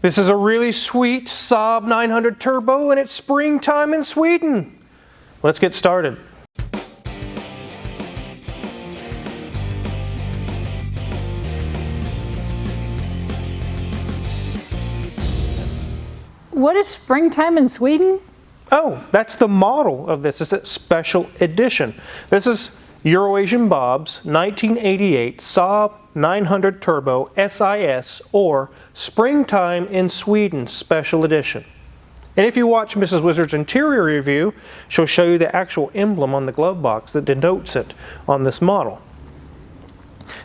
This is a really sweet SAAB 900 Turbo and it's springtime in Sweden. Let's get started. What is springtime in Sweden? Oh, that's the model of this. It's a special edition. This is Eurasian Bob's 1988 SAAB 900 Turbo SIS or Springtime in Sweden Special Edition. And if you watch Mrs. Wizard's interior review, she'll show you the actual emblem on the glove box that denotes it on this model.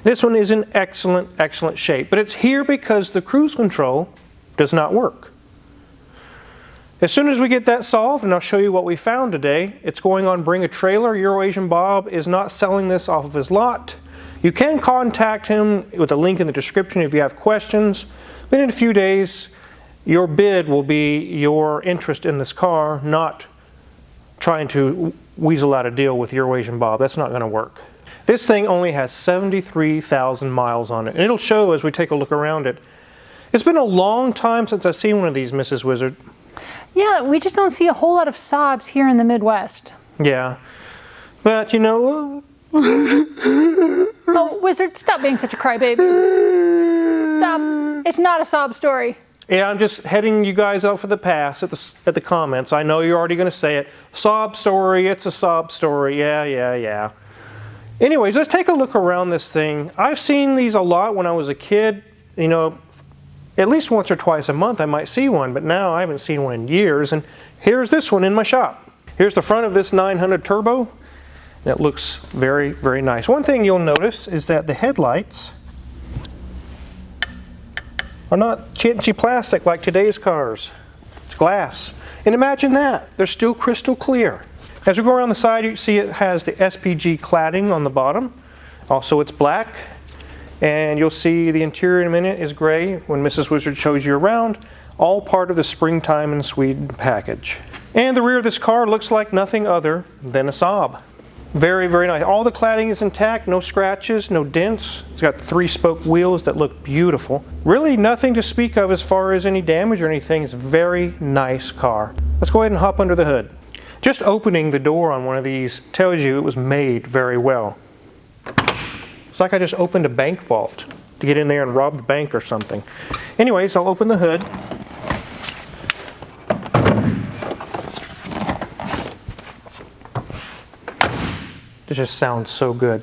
This one is in excellent shape, but it's here because the cruise control does not work. As soon as we get that solved, and I'll show you what we found today, it's going on Bring a Trailer. Eurasian Bob is not selling this off of his lot. You can contact him with a link in the description if you have questions. But in a few days, your bid will be your interest in this car, not trying to weasel out a deal with Eurasian Bob. That's not going to work. This thing only has 73,000 miles on it, and it'll show as we take a look around it. It's been a long time since I've seen one of these, Mrs. Wizard. Yeah, we just don't see a whole lot of SAABs here in the Midwest. Yeah, but you know... Oh, Wizard, stop being such a crybaby. Stop. It's not a SAAB story. Yeah, I'm just heading you guys out for the pass at the comments. I know you're already going to say it. SAAB story, it's a SAAB story. Yeah. Anyways, let's take a look around this thing. I've seen these a lot when I was a kid. You know, at least once or twice a month I might see one, but now I haven't seen one in years. And here's this one in my shop. Here's the front of this 900 Turbo. That looks very nice. One thing you'll notice is that the headlights are not chintzy plastic like today's cars. It's glass. And imagine that, they're still crystal clear. As we go around the side, you see it has the SPG cladding on the bottom. Also, it's black. And you'll see the interior in a minute is gray when Mrs. Wizard shows you around. All part of the Springtime in Sweden package. And the rear of this car looks like nothing other than a SAAB. Very nice. All the cladding is intact, no scratches, no dents. It's got 3-spoke wheels that look beautiful. Really nothing to speak of as far as any damage or anything. It's a very nice car. Let's go ahead and hop under the hood. Just opening the door on one of these tells you it was made very well. It's like I just opened a bank vault to get in there and rob the bank or something. Anyways, I'll open the hood. It just sounds so good.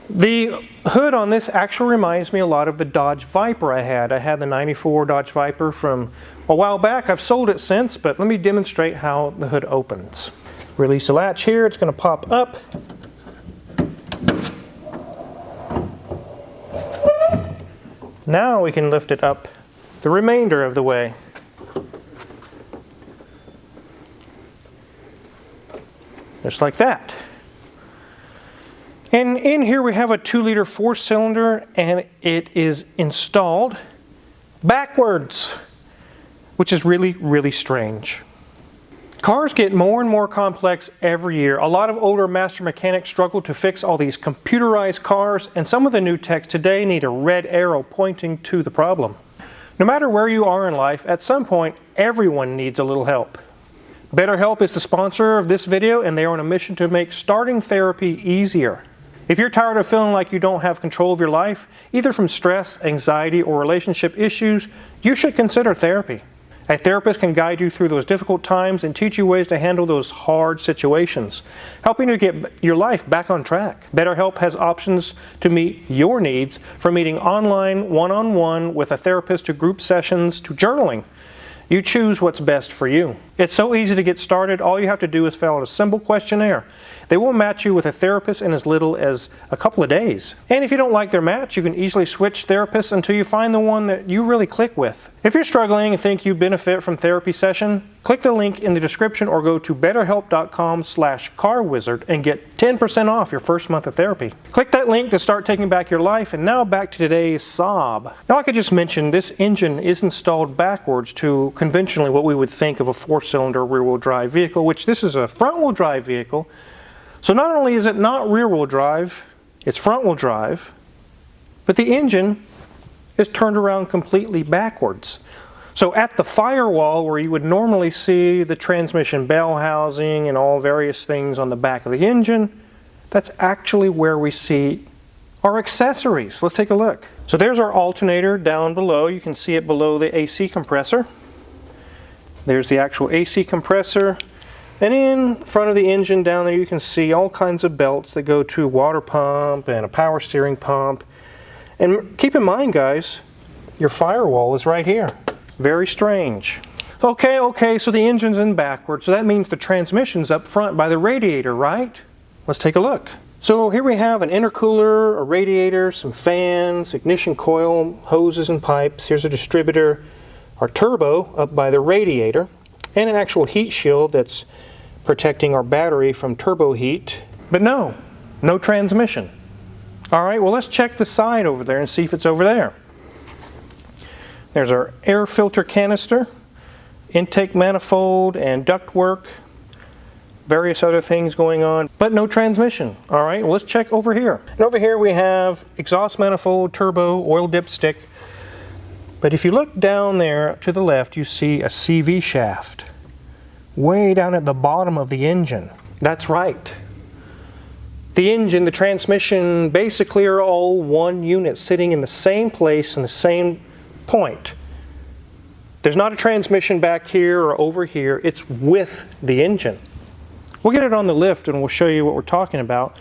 The hood on this actually reminds me a lot of the Dodge Viper I had. I had the 94 Dodge Viper from a while back. I've sold it since, but let me demonstrate how the hood opens. Release the latch here. It's going to pop up. Now we can lift it up the remainder of the way. Just like that. And in here we have a 2-liter 4-cylinder and it is installed backwards, which is really strange. Cars get more and more complex every year. A lot of older master mechanics struggle to fix all these computerized cars, and some of the new techs today need a red arrow pointing to the problem. No matter where you are in life, at some point, everyone needs a little help. BetterHelp is the sponsor of this video, and they are on a mission to make starting therapy easier. If you're tired of feeling like you don't have control of your life, either from stress, anxiety, or relationship issues, you should consider therapy. A therapist can guide you through those difficult times and teach you ways to handle those hard situations, helping you get your life back on track. BetterHelp has options to meet your needs, from meeting online, one-on-one with a therapist, to group sessions, to journaling. You choose what's best for you. It's so easy to get started. All you have to do is fill out a simple questionnaire. They will match you with a therapist in as little as a couple of days. And if you don't like their match, you can easily switch therapists until you find the one that you really click with. If you're struggling and think you benefit from therapy session, click the link in the description or go to betterhelp.com/carwizard and get 10% off your first month of therapy. Click that link to start taking back your life. And now back to today's SAAB. Now, like I just mentioned, this engine is installed backwards to conventionally what we would think of a 4-cylinder rear-wheel drive vehicle, which this is a front-wheel drive vehicle. So not only is it not rear-wheel drive, it's front-wheel drive, but the engine is turned around completely backwards. So at the firewall, where you would normally see the transmission bell housing and all various things on the back of the engine, that's actually where we see our accessories. Let's take a look. So there's our alternator down below. You can see it below the AC compressor. There's the actual AC compressor. And in front of the engine down there, you can see all kinds of belts that go to a water pump and a power steering pump. And keep in mind, guys, your firewall is right here. Very strange. Okay, so the engine's in backwards, so that means the transmission's up front by the radiator, right? Let's take a look. So here we have an intercooler, a radiator, some fans, ignition coil, hoses and pipes. Here's a distributor, our turbo up by the radiator, and an actual heat shield that's protecting our battery from turbo heat. But no transmission. All right, well, let's check the side over there and see if it's over there. There's our air filter canister, intake manifold and ductwork, various other things going on, but no transmission. All right, well, let's check over here. And over here we have exhaust manifold, turbo, oil dipstick. But if you look down there to the left, you see a CV shaft way down at the bottom of the engine. That's right. The engine, the transmission, basically are all one unit sitting in the same place in the same point. There's not a transmission back here or over here. It's with the engine. We'll get it on the lift and we'll show you what we're talking about.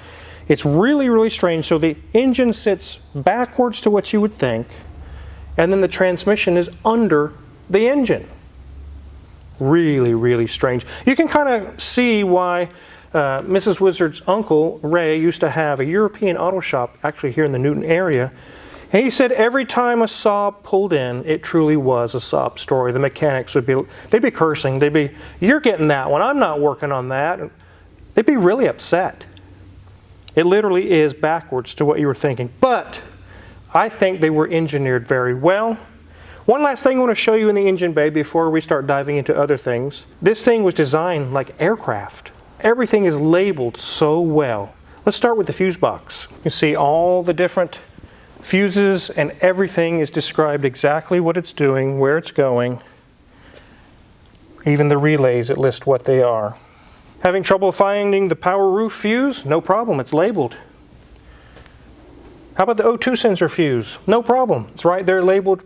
It's really, really strange. So the engine sits backwards to what you would think, and then the transmission is under the engine. Really, really strange. You can kind of see why Mrs. Wizard's uncle, Ray, used to have a European auto shop actually here in the Newton area. And he said every time a SAAB pulled in, it truly was a SAAB story. The mechanics would be, they'd be cursing. They'd be, "You're getting that one, I'm not working on that." They'd be really upset. It literally is backwards to what you were thinking. But I think they were engineered very well. One last thing I want to show you in the engine bay before we start diving into other things. This thing was designed like aircraft. Everything is labeled so well. Let's start with the fuse box. You see all the different fuses and everything is described exactly what it's doing, where it's going. Even the relays, it lists what they are. Having trouble finding the power roof fuse? No problem, it's labeled. How about the O2 sensor fuse? No problem, it's right there labeled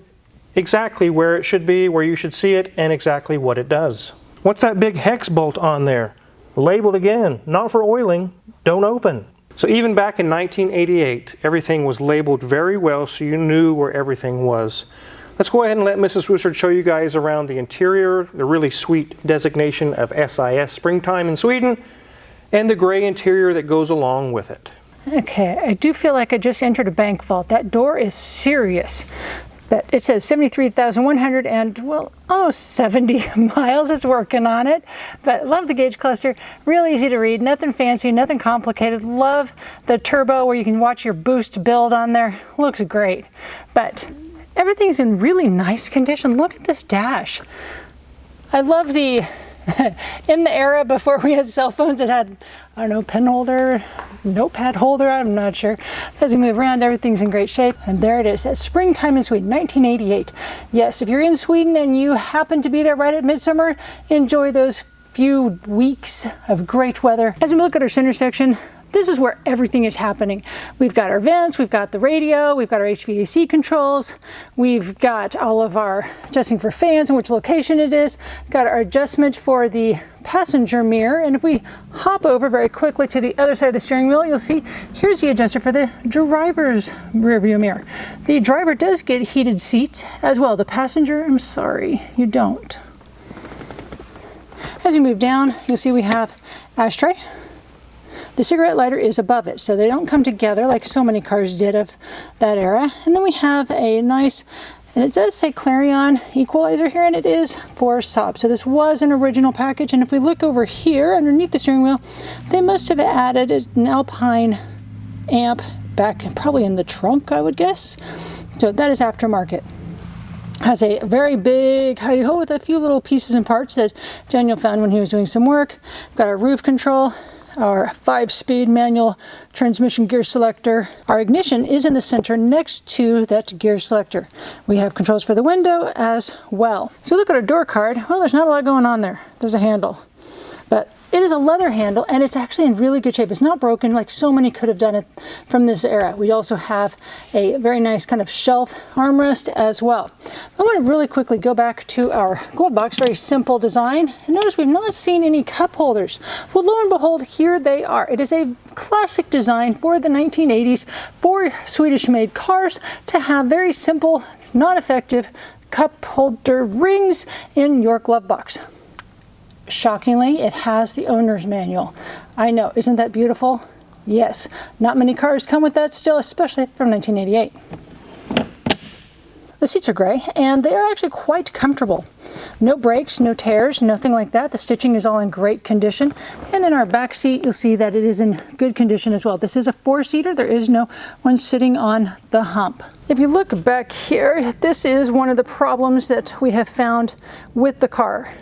exactly where it should be, where you should see it, and exactly what it does. What's that big hex bolt on there? Labeled again, not for oiling, don't open. So even back in 1988, everything was labeled very well so you knew where everything was. Let's go ahead and let Mrs. Wizard show you guys around the interior, the really sweet designation of SIS, Springtime in Sweden, and the gray interior that goes along with it. Okay, I do feel like I just entered a bank vault. That door is serious. But it says 73,100 and, well, almost 70 miles. It's working on it. But love the gauge cluster. Real easy to read. Nothing fancy, nothing complicated. Love the turbo where you can watch your boost build on there. Looks great. But everything's in really nice condition. Look at this dash. I love the, in the era before we had cell phones, it had, I don't know, pen holder, notepad holder, I'm not sure. As we move around, everything's in great shape. And there it is, at Springtime in Sweden, 1988. Yes, if you're in Sweden and you happen to be there right at midsummer, enjoy those few weeks of great weather. As we look at our center section, this is where everything is happening. We've got our vents, we've got the radio, we've got our HVAC controls, we've got all of our adjusting for fans and which location it is, we've got our adjustment for the passenger mirror, and if we hop over very quickly to the other side of the steering wheel, you'll see here's the adjuster for the driver's rear view mirror. The driver does get heated seats as well. The passenger, I'm sorry, you don't. As you move down, you'll see we have ashtray. The cigarette lighter is above it, so they don't come together like so many cars did of that era. And then we have a nice, and it does say Clarion equalizer here, and it is for SAAB. So this was an original package, and if we look over here underneath the steering wheel, they must have added an Alpine amp back probably in the trunk, I would guess. So that is aftermarket. Has a very big hidey hole with a few little pieces and parts that Daniel found when he was doing some work. Got our roof control. our 5-speed manual transmission gear selector. Our ignition is in the center next to that gear selector. We have controls for the window as well. So look at our door card. Well, there's not a lot going on there. There's a handle, but it is a leather handle and it's actually in really good shape. It's not broken like so many could have done it from this era. We also have a very nice kind of shelf armrest as well. I want to really quickly go back to our glove box, very simple design. And notice we've not seen any cup holders. Well, lo and behold, here they are. It is a classic design for the 1980s for Swedish-made cars to have very simple, non-effective cup holder rings in your glove box. Shockingly, it has the owner's manual. I know, isn't that beautiful? Yes, not many cars come with that still, especially from 1988. The seats are gray, and they are actually quite comfortable. No breaks, no tears, nothing like that. The stitching is all in great condition. And in our back seat, you'll see that it is in good condition as well. This is a 4-seater. There is no one sitting on the hump. If you look back here, this is one of the problems that we have found with the car.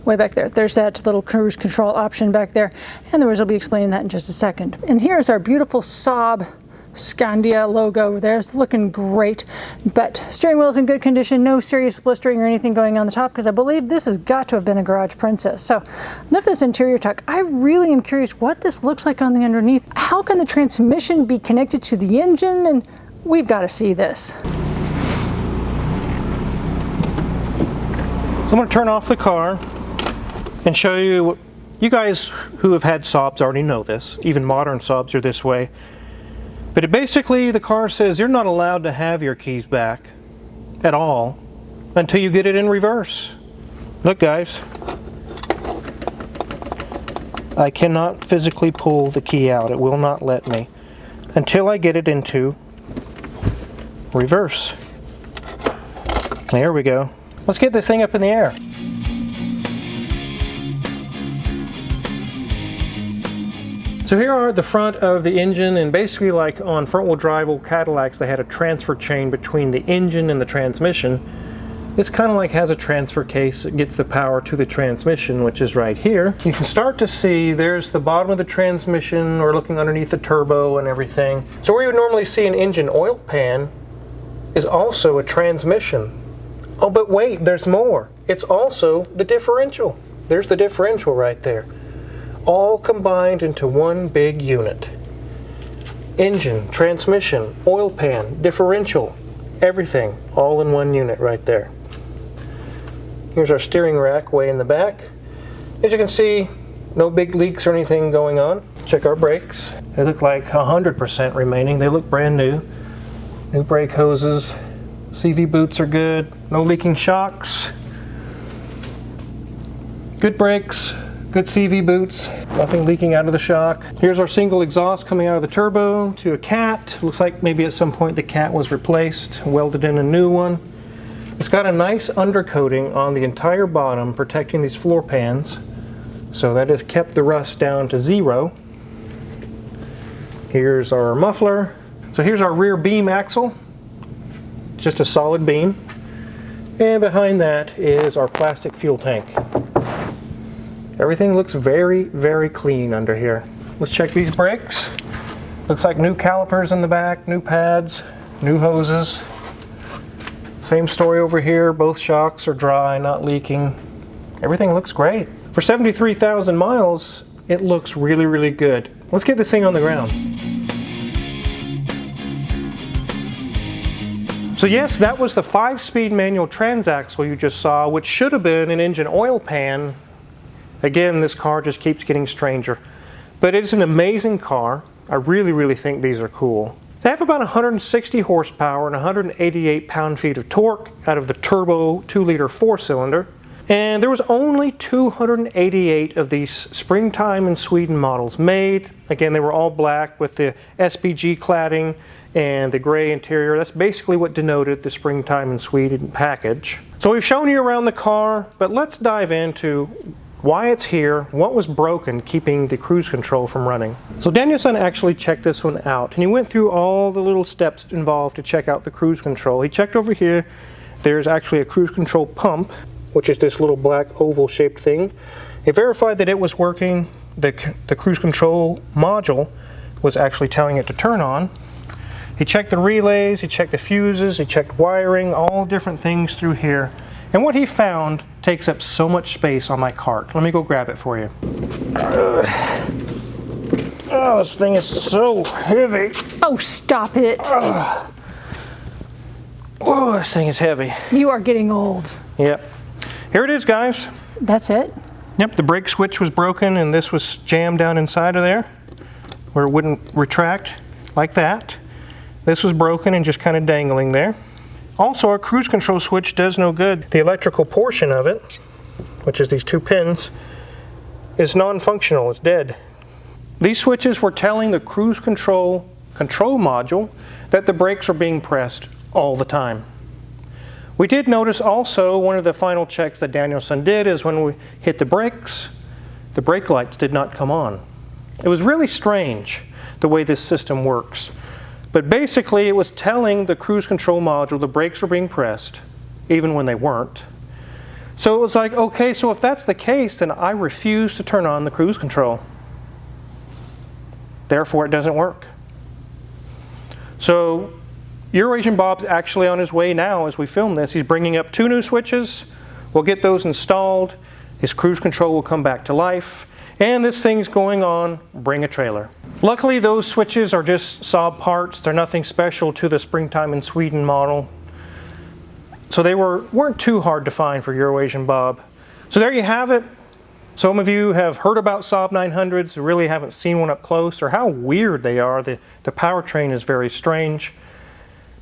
Way back there. There's that little cruise control option back there, and the Wiz will be explaining that in just a second. And here's our beautiful SAAB Scandia logo over there. It's looking great, but steering wheel's in good condition, no serious blistering or anything going on the top, because I believe this has got to have been a Garage Princess. So enough of this interior talk. I really am curious what this looks like on the underneath. How can the transmission be connected to the engine? And we've got to see this. I'm going to turn off the car and show you. You guys who have had SAABs already know this. Even modern SAABs are this way. But it basically, the car says you're not allowed to have your keys back at all until you get it in reverse. Look, guys. I cannot physically pull the key out. It will not let me until I get it into reverse. There we go. Let's get this thing up in the air. So here are the front of the engine, and basically like on front-wheel drive old Cadillacs, they had a transfer chain between the engine and the transmission. This kind of like has a transfer case that gets the power to the transmission, which is right here. You can start to see there's the bottom of the transmission, or looking underneath the turbo and everything. So where you would normally see an engine oil pan is also a transmission. Oh, but wait, there's more. It's also the differential. There's the differential right there. All combined into one big unit. Engine, transmission, oil pan, differential, everything all in one unit right there. Here's our steering rack way in the back. As you can see, no big leaks or anything going on. Check our brakes. They look like 100% remaining. They look brand new. New brake hoses. CV boots are good. No leaking shocks. Good brakes. Good CV boots, nothing leaking out of the shock. Here's our single exhaust coming out of the turbo to a cat. Looks like maybe at some point the cat was replaced, welded in a new one. It's got a nice undercoating on the entire bottom protecting these floor pans. So that has kept the rust down to 0. Here's our muffler. So here's our rear beam axle, just a solid beam. And behind that is our plastic fuel tank. Everything looks very, very clean under here. Let's check these brakes. Looks like new calipers in the back, new pads, new hoses. Same story over here. Both shocks are dry, not leaking. Everything looks great. For 73,000 miles, it looks really, really good. Let's get this thing on the ground. So yes, that was the 5-speed manual transaxle you just saw, which should have been an engine oil pan. Again, this car just keeps getting stranger. But it's an amazing car. I really, really think these are cool. They have about 160 horsepower and 188 pound-feet of torque out of the turbo 2-liter 4-cylinder. And there was only 288 of these springtime in Sweden models made. Again, they were all black with the SPG cladding and the gray interior. That's basically what denoted the springtime in Sweden package. So we've shown you around the car, but let's dive into why it's here, what was broken keeping the cruise control from running. So Danielson actually checked this one out, and he went through all the little steps involved to check out the cruise control. He checked over here. There's actually a cruise control pump, which is this little black oval shaped thing. He verified that it was working. the cruise control module was actually telling it to turn on. He checked the relays, he checked the fuses, he checked wiring, all different things through here. And what he found takes up so much space on my cart. Let me go grab it for you. Oh, this thing is so heavy. Oh, stop it. Oh, this thing is heavy. You are getting old. Yep. Here it is, guys. That's it? Yep, the brake switch was broken and this was jammed down inside of there where it wouldn't retract like that. This was broken and just kind of dangling there. Also, our cruise control switch does no good. The electrical portion of it, which is these two pins, is non-functional, it's dead. These switches were telling the cruise control module that the brakes were being pressed all the time. We did notice also one of the final checks that Danielson did is when we hit the brakes, the brake lights did not come on. It was really strange the way this system works. But basically it was telling the cruise control module the brakes were being pressed, even when they weren't. So it was like, okay, so if that's the case, then I refuse to turn on the cruise control. Therefore it doesn't work. So Eurasian Bob's actually on his way now as we film this. He's bringing up 2 new switches. We'll get those installed. His cruise control will come back to life. And this thing's going on Bring a Trailer. Luckily, those switches are just SAAB parts. They're nothing special to the Springtime in Sweden model. So they weren't too hard to find for Eurasian Bob. So there you have it. Some of you have heard about SAAB 900s, really haven't seen one up close, or how weird they are. The powertrain is very strange.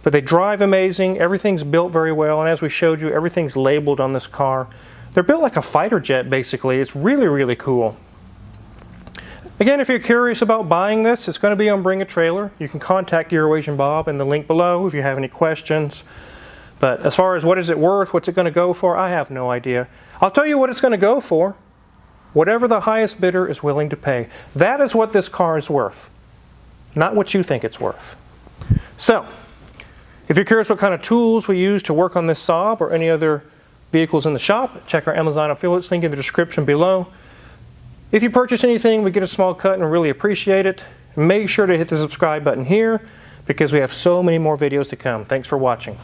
But they drive amazing, everything's built very well, and as we showed you, everything's labeled on this car. They're built like a fighter jet, basically. It's really, really cool. Again, if you're curious about buying this, it's going to be on Bring a Trailer. You can contact Eurasian Bob in the link below if you have any questions. But as far as what is it worth, what's it going to go for, I have no idea. I'll tell you what it's going to go for. Whatever the highest bidder is willing to pay. That is what this car is worth, not what you think it's worth. So, if you're curious what kind of tools we use to work on this SAAB or any other vehicles in the shop, check our Amazon affiliates link in the description below. If you purchase anything, we get a small cut and we really appreciate it. Make sure to hit the subscribe button here because we have so many more videos to come. Thanks for watching.